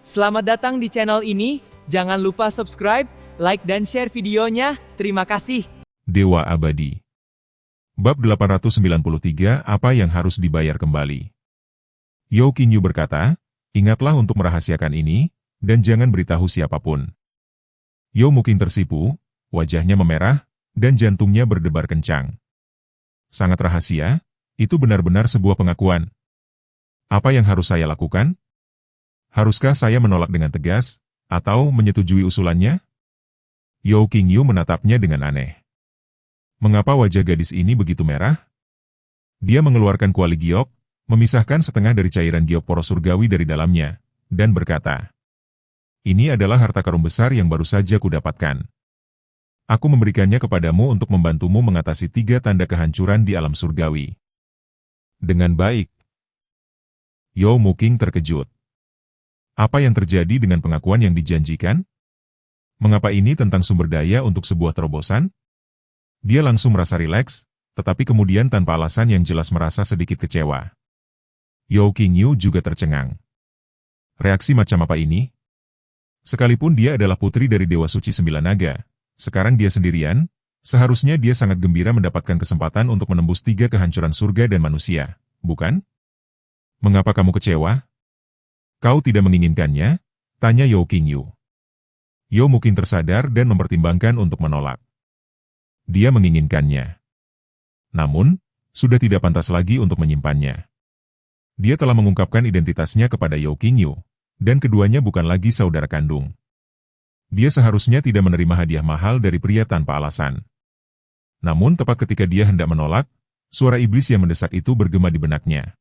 Selamat datang di channel ini, jangan lupa subscribe, like dan share videonya, terima kasih. Dewa Abadi. Bab 893 Apa yang harus dibayar kembali? Yao Qingyu berkata, ingatlah untuk merahasiakan ini, dan jangan beritahu siapapun. Yao Muqing tersipu, wajahnya memerah, dan jantungnya berdebar kencang. Sangat rahasia, itu benar-benar sebuah pengakuan. Apa yang harus saya lakukan? Haruskah saya menolak dengan tegas, atau menyetujui usulannya? Yao Qingyu menatapnya dengan aneh. Mengapa wajah gadis ini begitu merah? Dia mengeluarkan kuali giok, memisahkan setengah dari cairan giok poros surgawi dari dalamnya, dan berkata, ini adalah harta karun besar yang baru saja kudapatkan. Aku memberikannya kepadamu untuk membantumu mengatasi 3 tanda kehancuran di alam surgawi. Dengan baik. Yao Muqing terkejut. Apa yang terjadi dengan pengakuan yang dijanjikan? Mengapa ini tentang sumber daya untuk sebuah terobosan? Dia langsung merasa rileks, tetapi kemudian tanpa alasan yang jelas merasa sedikit kecewa. Yao Qingyu juga tercengang. Reaksi macam apa ini? Sekalipun dia adalah putri dari Dewa Suci Sembilan Naga, sekarang dia sendirian, seharusnya dia sangat gembira mendapatkan kesempatan untuk menembus 3 kehancuran surga dan manusia, bukan? Mengapa kamu kecewa? Kau tidak menginginkannya? Tanya Yao Qingyu. Yao Muqing tersadar dan mempertimbangkan untuk menolak. Dia menginginkannya. Namun, sudah tidak pantas lagi untuk menyimpannya. Dia telah mengungkapkan identitasnya kepada Yao Qingyu, dan keduanya bukan lagi saudara kandung. Dia seharusnya tidak menerima hadiah mahal dari pria tanpa alasan. Namun tepat ketika dia hendak menolak, suara iblis yang mendesak itu bergema di benaknya.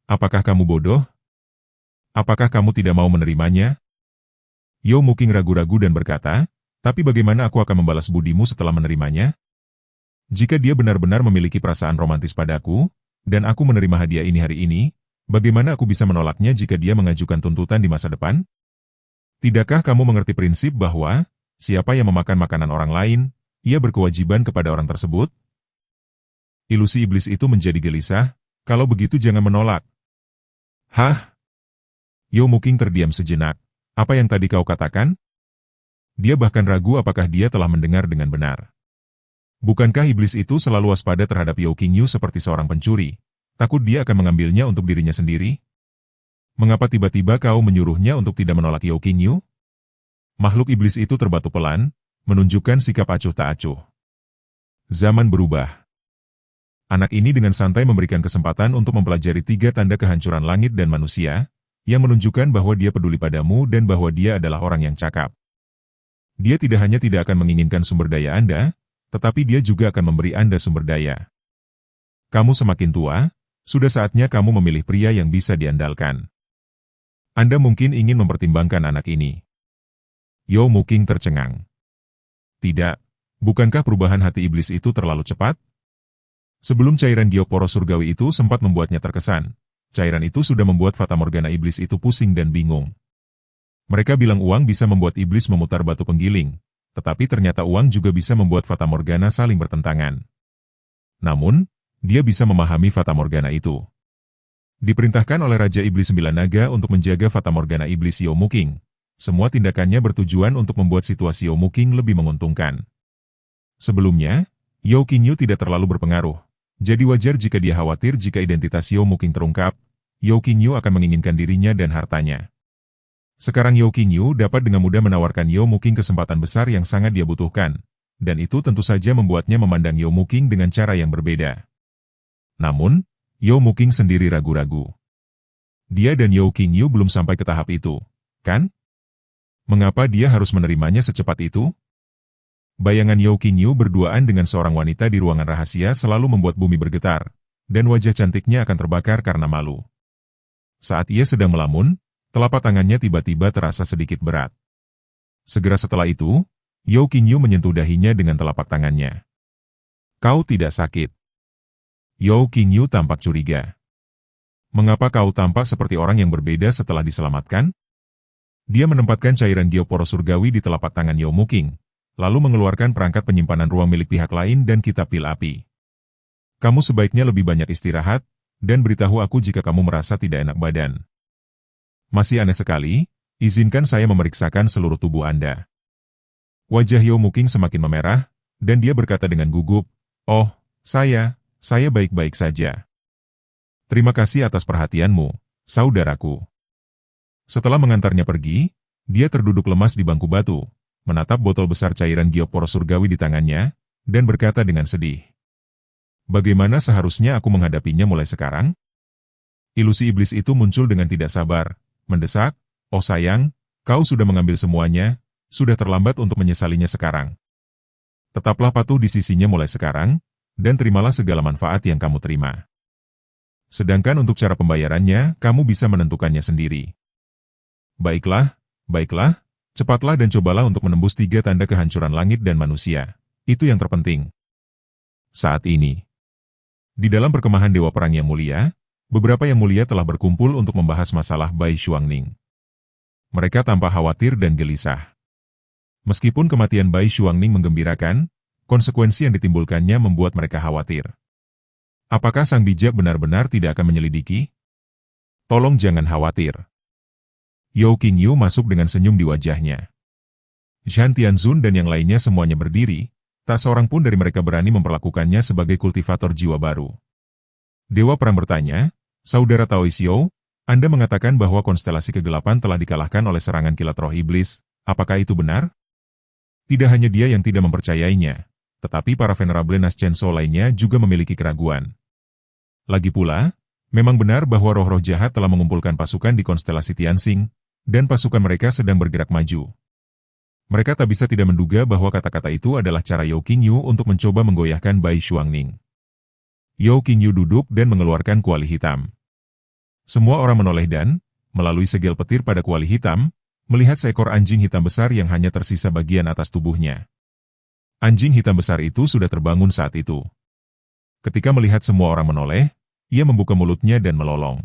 Apakah kamu bodoh? Apakah kamu tidak mau menerimanya? Yao Muqing ragu-ragu dan berkata, tapi bagaimana aku akan membalas budimu setelah menerimanya? Jika dia benar-benar memiliki perasaan romantis padaku, dan aku menerima hadiah ini hari ini, bagaimana aku bisa menolaknya jika dia mengajukan tuntutan di masa depan? Tidakkah kamu mengerti prinsip bahwa, siapa yang memakan makanan orang lain, ia berkewajiban kepada orang tersebut? Ilusi iblis itu menjadi gelisah, kalau begitu jangan menolak. Hah? Yao Muqing terdiam sejenak. Apa yang tadi kau katakan? Dia bahkan ragu apakah dia telah mendengar dengan benar. Bukankah iblis itu selalu waspada terhadap Yao Qingyu seperti seorang pencuri? Takut dia akan mengambilnya untuk dirinya sendiri? Mengapa tiba-tiba kau menyuruhnya untuk tidak menolak Yao Qingyu? Makhluk iblis itu terbatu pelan, menunjukkan sikap acuh tak acuh. Zaman berubah. Anak ini dengan santai memberikan kesempatan untuk mempelajari 3 tanda kehancuran langit dan manusia, yang menunjukkan bahwa dia peduli padamu dan bahwa dia adalah orang yang cakap. Dia tidak hanya tidak akan menginginkan sumber daya Anda, tetapi dia juga akan memberi Anda sumber daya. Kamu semakin tua, sudah saatnya kamu memilih pria yang bisa diandalkan. Anda mungkin ingin mempertimbangkan anak ini. Yao Muqing tercengang. Tidak, bukankah perubahan hati iblis itu terlalu cepat? Sebelum cairan giok poros surgawi itu sempat membuatnya terkesan, cairan itu sudah membuat fatamorgana iblis itu pusing dan bingung. Mereka bilang uang bisa membuat iblis memutar batu penggiling, tetapi ternyata uang juga bisa membuat fatamorgana saling bertentangan. Namun, dia bisa memahami fatamorgana itu. Diperintahkan oleh Raja Iblis Sembilan Naga untuk menjaga fatamorgana iblis Yao Muqing. Semua tindakannya bertujuan untuk membuat situasi Yao Muqing lebih menguntungkan. Sebelumnya, Yao Qingyu tidak terlalu berpengaruh, jadi wajar jika dia khawatir jika identitas Yao Muqing terungkap, Yao Qingyu akan menginginkan dirinya dan hartanya. Sekarang Yao Qingyu dapat dengan mudah menawarkan Yao Muqing kesempatan besar yang sangat dia butuhkan, dan itu tentu saja membuatnya memandang Yao Muqing dengan cara yang berbeda. Namun, Yao Muqing sendiri ragu-ragu. Dia dan Yao Qingyu belum sampai ke tahap itu, kan? Mengapa dia harus menerimanya secepat itu? Bayangan Yao Qingyu berduaan dengan seorang wanita di ruangan rahasia selalu membuat bumi bergetar, dan wajah cantiknya akan terbakar karena malu. Saat ia sedang melamun, telapak tangannya tiba-tiba terasa sedikit berat. Segera setelah itu, Yao Qingyu menyentuh dahinya dengan telapak tangannya. Kau tidak sakit. Yao Qingyu tampak curiga. Mengapa kau tampak seperti orang yang berbeda setelah diselamatkan? Dia menempatkan cairan giok poros surgawi di telapak tangan Yao Muqing, lalu mengeluarkan perangkat penyimpanan ruang milik pihak lain dan kitab pil api. Kamu sebaiknya lebih banyak istirahat, dan beritahu aku jika kamu merasa tidak enak badan. Masih aneh sekali, Izinkan saya memeriksakan seluruh tubuh Anda. Wajah Yao Muking semakin memerah, dan dia berkata dengan gugup, "Oh, saya baik-baik saja. Terima kasih atas perhatianmu, saudaraku." Setelah mengantarnya pergi, dia terduduk lemas di bangku batu, menatap botol besar cairan giok poros surgawi di tangannya, dan berkata dengan sedih, "Bagaimana seharusnya aku menghadapinya mulai sekarang?" Ilusi iblis itu muncul dengan tidak sabar, mendesak, "Oh sayang, kau sudah mengambil semuanya, sudah terlambat untuk menyesalinya sekarang. Tetaplah patuh di sisinya mulai sekarang, dan terimalah segala manfaat yang kamu terima. Sedangkan untuk cara pembayarannya, kamu bisa menentukannya sendiri." Baiklah, cepatlah dan cobalah untuk menembus 3 tanda kehancuran langit dan manusia. Itu yang terpenting. Saat ini, di dalam perkemahan Dewa Perang yang mulia, beberapa yang mulia telah berkumpul untuk membahas masalah Bai Xuangning. Mereka tampak khawatir dan gelisah. Meskipun kematian Bai Xuangning menggembirakan, konsekuensi yang ditimbulkannya membuat mereka khawatir. Apakah sang bijak benar-benar tidak akan menyelidiki? Tolong jangan khawatir. Yao Qingyu masuk dengan senyum di wajahnya. Zhan Tianzun dan yang lainnya semuanya berdiri, tak seorang pun dari mereka berani memperlakukannya sebagai kultivator jiwa baru. Dewa Perang bertanya, "Saudara Taoixiu, Anda mengatakan bahwa konstelasi kegelapan telah dikalahkan oleh serangan kilat roh iblis, apakah itu benar?" Tidak hanya dia yang tidak mempercayainya, tetapi para venerable Naschenso lainnya juga memiliki keraguan. Lagi pula, memang benar bahwa roh-roh jahat telah mengumpulkan pasukan di konstelasi Tianxing, dan pasukan mereka sedang bergerak maju. Mereka tak bisa tidak menduga bahwa kata-kata itu adalah cara Yao Qingyu untuk mencoba menggoyahkan Bai Xuangning. Yao Qingyu duduk dan mengeluarkan kuali hitam. Semua orang menoleh dan, melalui segel petir pada kuali hitam, melihat seekor anjing hitam besar yang hanya tersisa bagian atas tubuhnya. Anjing hitam besar itu sudah terbangun saat itu. Ketika melihat semua orang menoleh, ia membuka mulutnya dan melolong.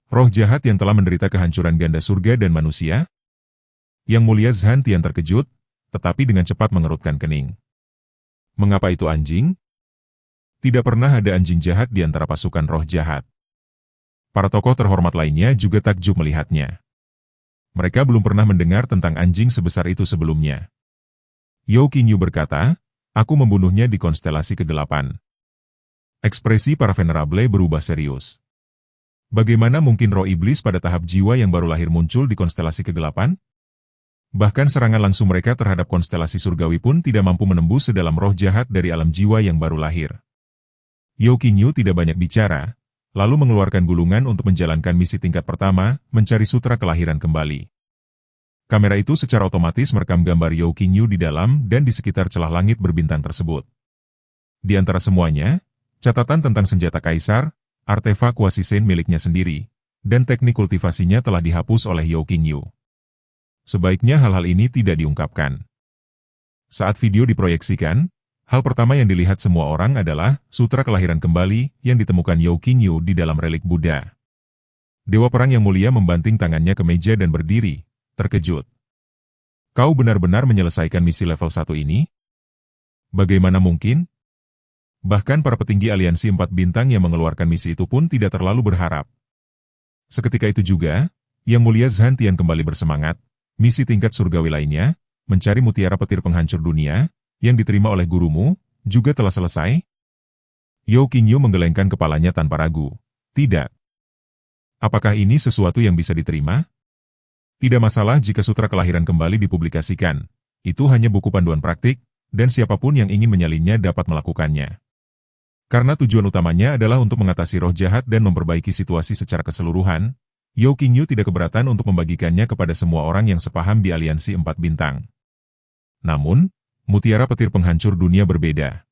Roh jahat yang telah menderita kehancuran ganda surga dan manusia? Yang mulia Zhan Tian terkejut, tetapi dengan cepat mengerutkan kening. Mengapa itu anjing? Tidak pernah ada anjing jahat di antara pasukan roh jahat. Para tokoh terhormat lainnya juga takjub melihatnya. Mereka belum pernah mendengar tentang anjing sebesar itu sebelumnya. Yao Qingyu berkata, "Aku membunuhnya di konstelasi kegelapan." Ekspresi para venerable berubah serius. Bagaimana mungkin roh iblis pada tahap jiwa yang baru lahir muncul di konstelasi kegelapan? Bahkan serangan langsung mereka terhadap konstelasi surgawi pun tidak mampu menembus sedalam roh jahat dari alam jiwa yang baru lahir. Yao Qingyu tidak banyak bicara, lalu mengeluarkan gulungan untuk menjalankan misi tingkat pertama, mencari sutra kelahiran kembali. Kamera itu secara otomatis merekam gambar Yao Qingyu di dalam dan di sekitar celah langit berbintang tersebut. Di antara semuanya, catatan tentang senjata kaisar, artefak Kuasisen miliknya sendiri, dan teknik kultivasinya telah dihapus oleh Yao Qingyu. Sebaiknya hal-hal ini tidak diungkapkan. Saat video diproyeksikan, hal pertama yang dilihat semua orang adalah sutra kelahiran kembali yang ditemukan Yao Qingyu di dalam relik Buddha. Dewa Perang yang mulia membanting tangannya ke meja dan berdiri, terkejut. "Kau benar-benar menyelesaikan misi level 1 ini? Bagaimana mungkin?" Bahkan para petinggi aliansi 4 bintang yang mengeluarkan misi itu pun tidak terlalu berharap. Seketika itu juga, Yang Mulia Zhan Tian kembali bersemangat, misi tingkat surgawi lainnya, mencari mutiara petir penghancur dunia, yang diterima oleh gurumu, juga telah selesai? Yao Qingyu menggelengkan kepalanya tanpa ragu. Tidak. Apakah ini sesuatu yang bisa diterima? Tidak masalah jika sutra kelahiran kembali dipublikasikan. Itu hanya buku panduan praktik, dan siapapun yang ingin menyalinnya dapat melakukannya. Karena tujuan utamanya adalah untuk mengatasi roh jahat dan memperbaiki situasi secara keseluruhan, Yao Qingyu tidak keberatan untuk membagikannya kepada semua orang yang sepaham di aliansi 4 bintang. Namun, mutiara petir penghancur dunia berbeda.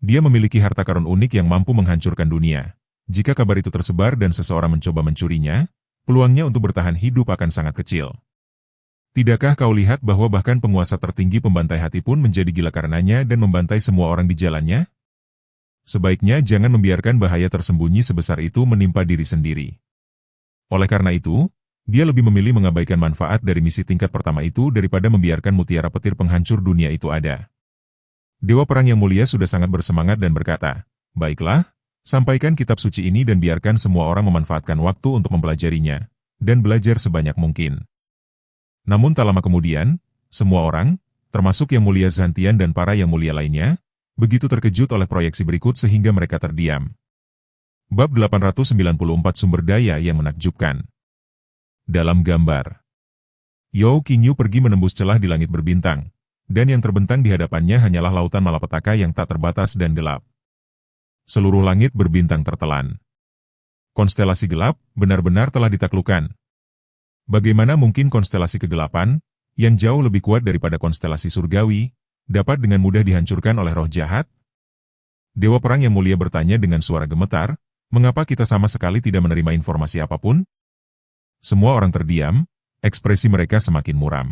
Dia memiliki harta karun unik yang mampu menghancurkan dunia. Jika kabar itu tersebar dan seseorang mencoba mencurinya, peluangnya untuk bertahan hidup akan sangat kecil. Tidakkah kau lihat bahwa bahkan penguasa tertinggi pembantai hati pun menjadi gila karenanya dan membantai semua orang di jalannya? Sebaiknya jangan membiarkan bahaya tersembunyi sebesar itu menimpa diri sendiri. Oleh karena itu, dia lebih memilih mengabaikan manfaat dari misi tingkat pertama itu daripada membiarkan mutiara petir penghancur dunia itu ada. Dewa Perang yang mulia sudah sangat bersemangat dan berkata, "Baiklah, sampaikan kitab suci ini dan biarkan semua orang memanfaatkan waktu untuk mempelajarinya, dan belajar sebanyak mungkin." Namun tak lama kemudian, semua orang, termasuk Yang Mulia Zhantian dan para Yang Mulia lainnya, begitu terkejut oleh proyeksi berikut sehingga mereka terdiam. Bab 894 Sumber Daya yang Menakjubkan. Dalam gambar, Yao Qingyu pergi menembus celah di langit berbintang, dan yang terbentang di hadapannya hanyalah lautan malapetaka yang tak terbatas dan gelap. Seluruh langit berbintang tertelan. Konstelasi gelap benar-benar telah ditaklukkan. Bagaimana mungkin konstelasi kegelapan, yang jauh lebih kuat daripada konstelasi surgawi, dapat dengan mudah dihancurkan oleh roh jahat? Dewa Perang Yang Mulia bertanya dengan suara gemetar, mengapa kita sama sekali tidak menerima informasi apapun? Semua orang terdiam, ekspresi mereka semakin muram.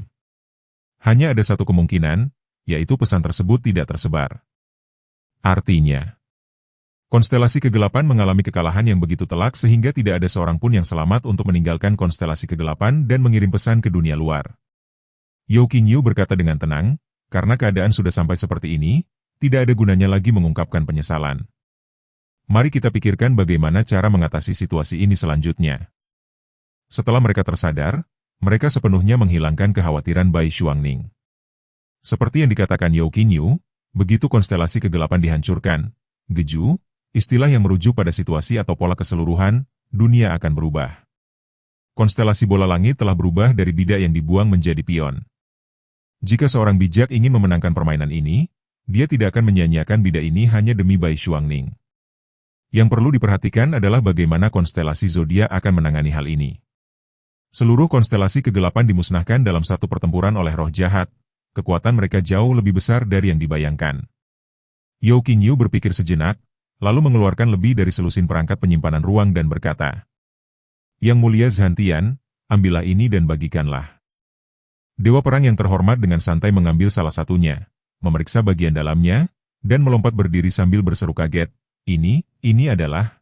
Hanya ada satu kemungkinan, yaitu pesan tersebut tidak tersebar. Artinya, konstelasi kegelapan mengalami kekalahan yang begitu telak sehingga tidak ada seorang pun yang selamat untuk meninggalkan konstelasi kegelapan dan mengirim pesan ke dunia luar. Yao Qingyu berkata dengan tenang, karena keadaan sudah sampai seperti ini, tidak ada gunanya lagi mengungkapkan penyesalan. Mari kita pikirkan bagaimana cara mengatasi situasi ini selanjutnya. Setelah mereka tersadar, mereka sepenuhnya menghilangkan kekhawatiran Bai Xuangning. Seperti yang dikatakan Yao Qingyu, begitu konstelasi kegelapan dihancurkan, Geju, istilah yang merujuk pada situasi atau pola keseluruhan, dunia akan berubah. Konstelasi bola langit telah berubah dari bidak yang dibuang menjadi pion. Jika seorang bijak ingin memenangkan permainan ini, dia tidak akan menyia-nyiakan bidak ini hanya demi Bai Xuangning. Yang perlu diperhatikan adalah bagaimana konstelasi zodiak akan menangani hal ini. Seluruh konstelasi kegelapan dimusnahkan dalam satu pertempuran oleh roh jahat, kekuatan mereka jauh lebih besar dari yang dibayangkan. Yao Qingyu berpikir sejenak, lalu mengeluarkan lebih dari selusin perangkat penyimpanan ruang dan berkata, Yang Mulia Zhantian, ambillah ini dan bagikanlah. Dewa Perang yang terhormat dengan santai mengambil salah satunya, memeriksa bagian dalamnya, dan melompat berdiri sambil berseru kaget, ini adalah...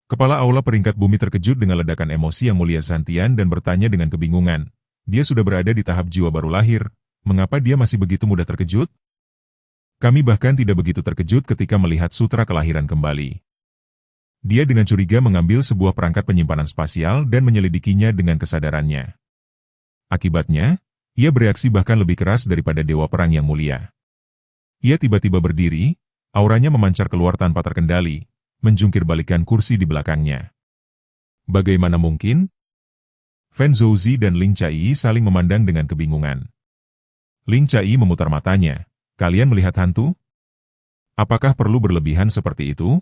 Kepala Aula Peringkat Bumi terkejut dengan ledakan emosi Yang Mulia Zhantian dan bertanya dengan kebingungan, dia sudah berada di tahap jiwa baru lahir, mengapa dia masih begitu mudah terkejut? Kami bahkan tidak begitu terkejut ketika melihat sutra kelahiran kembali. Dia dengan curiga mengambil sebuah perangkat penyimpanan spasial dan menyelidikinya dengan kesadarannya. Akibatnya, ia bereaksi bahkan lebih keras daripada Dewa Perang Yang Mulia. Ia tiba-tiba berdiri, auranya memancar keluar tanpa terkendali, menjungkir balikan kursi di belakangnya. Bagaimana mungkin? Fen Zouzi dan Ling Chai saling memandang dengan kebingungan. Ling Chai memutar matanya. Kalian melihat hantu? Apakah perlu berlebihan seperti itu?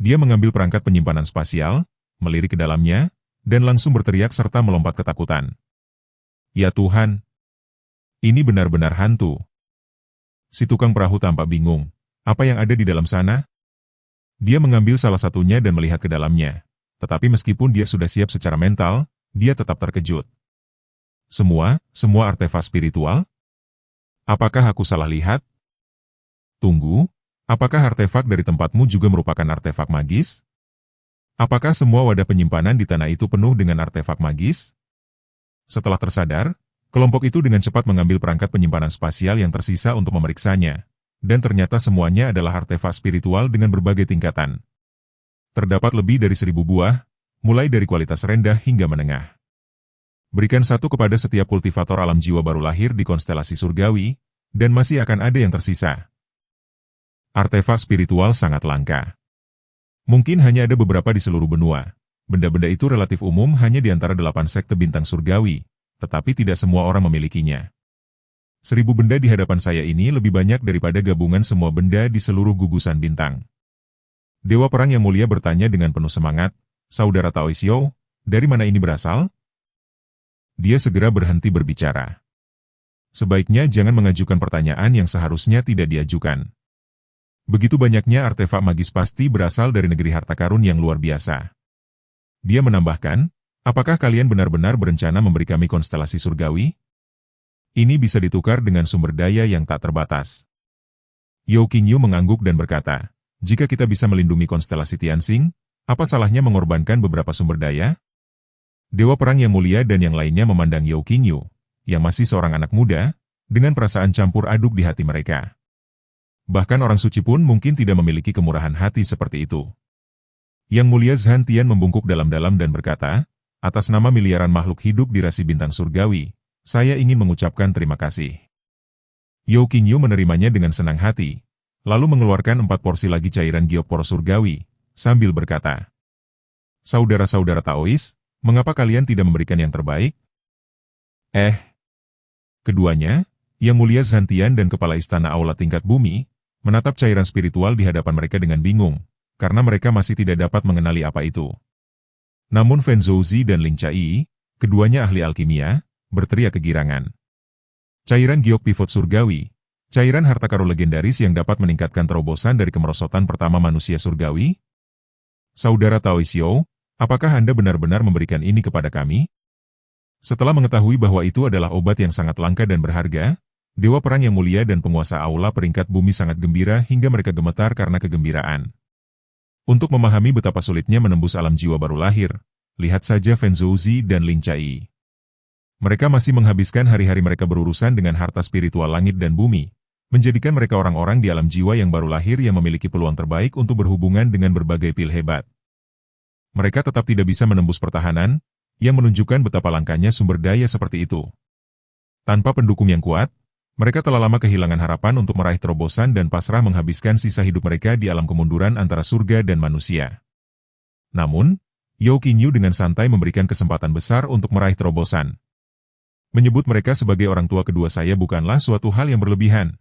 Dia mengambil perangkat penyimpanan spasial, melirik ke dalamnya, dan langsung berteriak serta melompat ketakutan. Ya Tuhan! Ini benar-benar hantu. Si tukang perahu tampak bingung. Apa yang ada di dalam sana? Dia mengambil salah satunya dan melihat ke dalamnya. Tetapi meskipun dia sudah siap secara mental, dia tetap terkejut. Semua artefak spiritual? Apakah aku salah lihat? Tunggu, apakah artefak dari tempatmu juga merupakan artefak magis? Apakah semua wadah penyimpanan di tanah itu penuh dengan artefak magis? Setelah tersadar, kelompok itu dengan cepat mengambil perangkat penyimpanan spasial yang tersisa untuk memeriksanya, dan ternyata semuanya adalah artefak spiritual dengan berbagai tingkatan. Terdapat lebih dari 1000 buah, mulai dari kualitas rendah hingga menengah. Berikan satu kepada setiap kultivator alam jiwa baru lahir di konstelasi surgawi, dan masih akan ada yang tersisa. Artefak spiritual sangat langka. Mungkin hanya ada beberapa di seluruh benua. Benda-benda itu relatif umum hanya di antara 8 sekte bintang surgawi, tetapi tidak semua orang memilikinya. 1000 benda di hadapan saya ini lebih banyak daripada gabungan semua benda di seluruh gugusan bintang. Dewa Perang Yang Mulia bertanya dengan penuh semangat, Saudara Taoxiao, dari mana ini berasal? Dia segera berhenti berbicara. Sebaiknya jangan mengajukan pertanyaan yang seharusnya tidak diajukan. Begitu banyaknya artefak magis pasti berasal dari negeri harta karun yang luar biasa. Dia menambahkan, apakah kalian benar-benar berencana memberi kami konstelasi surgawi? Ini bisa ditukar dengan sumber daya yang tak terbatas. Yao Qingyu mengangguk dan berkata, jika kita bisa melindungi konstelasi Tianxing, apa salahnya mengorbankan beberapa sumber daya? Dewa Perang Yang Mulia dan yang lainnya memandang Yao Qingyu, yang masih seorang anak muda, dengan perasaan campur aduk di hati mereka. Bahkan orang suci pun mungkin tidak memiliki kemurahan hati seperti itu. Yang Mulia Zhantian membungkuk dalam-dalam dan berkata, atas nama miliaran makhluk hidup di rasi bintang surgawi, saya ingin mengucapkan terima kasih. Yao Qingyu menerimanya dengan senang hati, lalu mengeluarkan 4 porsi lagi cairan giok poros surgawi, sambil berkata, "Saudara-saudara Taois, mengapa kalian tidak memberikan yang terbaik?" Keduanya, Yang Mulia Zantian dan Kepala Istana Aula Tingkat Bumi, menatap cairan spiritual di hadapan mereka dengan bingung, karena mereka masih tidak dapat mengenali apa itu. Namun Fen Zouzi dan Ling Chai, keduanya ahli alkimia, berteriak kegirangan. Cairan giok pivot surgawi, cairan harta karun legendaris yang dapat meningkatkan terobosan dari kemerosotan pertama manusia surgawi? Saudara Taoisio, apakah Anda benar-benar memberikan ini kepada kami? Setelah mengetahui bahwa itu adalah obat yang sangat langka dan berharga, Dewa Perang Yang Mulia dan penguasa aula peringkat bumi sangat gembira hingga mereka gemetar karena kegembiraan. Untuk memahami betapa sulitnya menembus alam jiwa baru lahir, lihat saja Fen Zouzi dan Ling Chai. Mereka masih menghabiskan hari-hari mereka berurusan dengan harta spiritual langit dan bumi, menjadikan mereka orang-orang di alam jiwa yang baru lahir yang memiliki peluang terbaik untuk berhubungan dengan berbagai pil hebat. Mereka tetap tidak bisa menembus pertahanan, yang menunjukkan betapa langkanya sumber daya seperti itu. Tanpa pendukung yang kuat, mereka telah lama kehilangan harapan untuk meraih terobosan dan pasrah menghabiskan sisa hidup mereka di alam kemunduran antara surga dan manusia. Namun, Yao Qingyu dengan santai memberikan kesempatan besar untuk meraih terobosan. Menyebut mereka sebagai orang tua kedua saya bukanlah suatu hal yang berlebihan.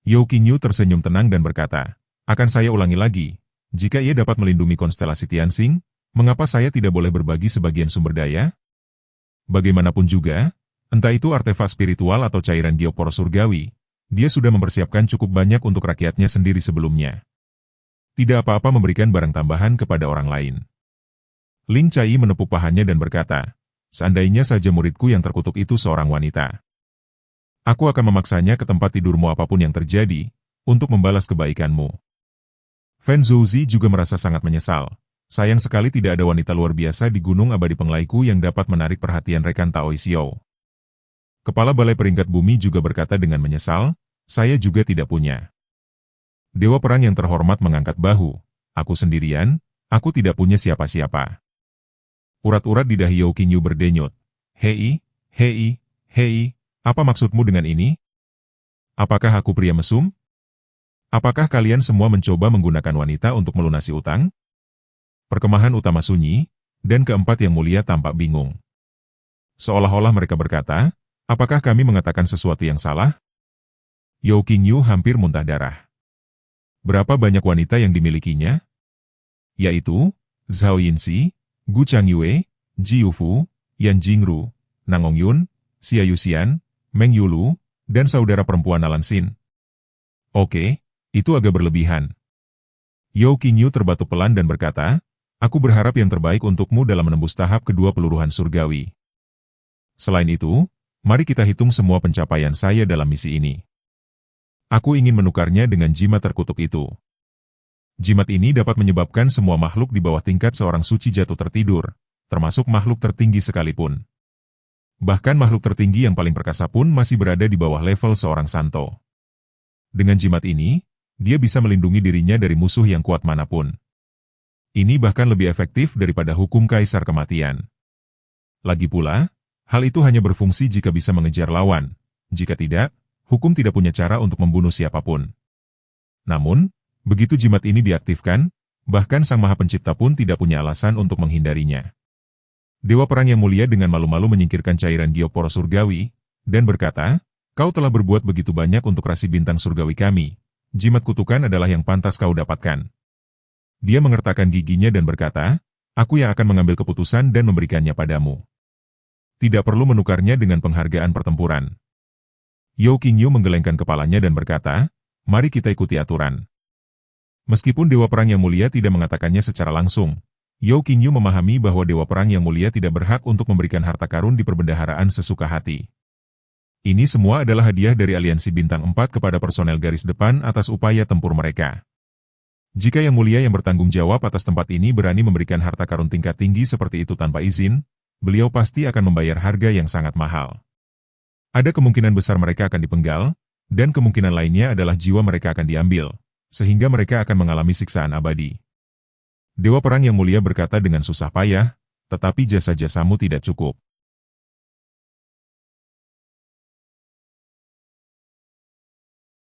Yao Qingyu tersenyum tenang dan berkata, "Akan saya ulangi lagi, jika ia dapat melindungi konstelasi Tianxing, mengapa saya tidak boleh berbagi sebagian sumber daya? Bagaimanapun juga, entah itu artefak spiritual atau cairan giok poros surgawi, dia sudah mempersiapkan cukup banyak untuk rakyatnya sendiri sebelumnya. Tidak apa-apa memberikan barang tambahan kepada orang lain." Ling Chai menepuk pahanya dan berkata, "Seandainya saja muridku yang terkutuk itu seorang wanita. Aku akan memaksanya ke tempat tidurmu apapun yang terjadi, untuk membalas kebaikanmu." Fen Zouzi juga merasa sangat menyesal. Sayang sekali tidak ada wanita luar biasa di Gunung Abadi Penglaiku yang dapat menarik perhatian rekan Taoisio. Kepala Balai Peringkat Bumi juga berkata dengan menyesal, "Saya juga tidak punya." Dewa Perang yang terhormat mengangkat bahu. "Aku sendirian, aku tidak punya siapa-siapa." Urat-urat di dahi Yao Qingyu berdenyut. Hei, apa maksudmu dengan ini? Apakah aku pria mesum? Apakah kalian semua mencoba menggunakan wanita untuk melunasi utang?" Perkemahan utama sunyi, dan keempat Yang Mulia tampak bingung. Seolah-olah mereka berkata, "Apakah kami mengatakan sesuatu yang salah?" Yao Qingyu hampir muntah darah. Berapa banyak wanita yang dimilikinya? Yaitu, Zhao Yinxi, Gu Changyue, Ji Yufu, Yan Jingru, Nang Ongyun, Xia Yuxian, Meng Yulu, dan saudara perempuan Alan Xin. Oke, itu agak berlebihan. Yao Qingyu terbatuk pelan dan berkata, "Aku berharap yang terbaik untukmu dalam menembus tahap kedua peluruhan surgawi. Selain itu, mari kita hitung semua pencapaian saya dalam misi ini. Aku ingin menukarnya dengan jimat terkutuk itu. Jimat ini dapat menyebabkan semua makhluk di bawah tingkat seorang suci jatuh tertidur, termasuk makhluk tertinggi sekalipun. Bahkan makhluk tertinggi yang paling perkasa pun masih berada di bawah level seorang santo. Dengan jimat ini, dia bisa melindungi dirinya dari musuh yang kuat manapun. Ini bahkan lebih efektif daripada hukum kaisar kematian. Lagi pula, hal itu hanya berfungsi jika bisa mengejar lawan. Jika tidak, hukum tidak punya cara untuk membunuh siapapun. Namun, begitu jimat ini diaktifkan, bahkan Sang Maha Pencipta pun tidak punya alasan untuk menghindarinya." Dewa Perang Yang Mulia dengan malu-malu menyingkirkan cairan giok poros surgawi, dan berkata, "Kau telah berbuat begitu banyak untuk rasi bintang surgawi kami. Jimat kutukan adalah yang pantas kau dapatkan." Dia mengertakkan giginya dan berkata, "Aku yang akan mengambil keputusan dan memberikannya padamu. Tidak perlu menukarnya dengan penghargaan pertempuran." Yao Qingyu menggelengkan kepalanya dan berkata, "Mari kita ikuti aturan." Meskipun Dewa Perang Yang Mulia tidak mengatakannya secara langsung, Yao Qingyu memahami bahwa Dewa Perang Yang Mulia tidak berhak untuk memberikan harta karun di perbendaharaan sesuka hati. Ini semua adalah hadiah dari Aliansi Bintang 4 kepada personel garis depan atas upaya tempur mereka. Jika Yang Mulia yang bertanggung jawab atas tempat ini berani memberikan harta karun tingkat tinggi seperti itu tanpa izin, beliau pasti akan membayar harga yang sangat mahal. Ada kemungkinan besar mereka akan dipenggal, dan kemungkinan lainnya adalah jiwa mereka akan diambil, sehingga mereka akan mengalami siksaan abadi. Dewa Perang Yang Mulia berkata dengan susah payah, tetapi jasa-jasamu tidak cukup.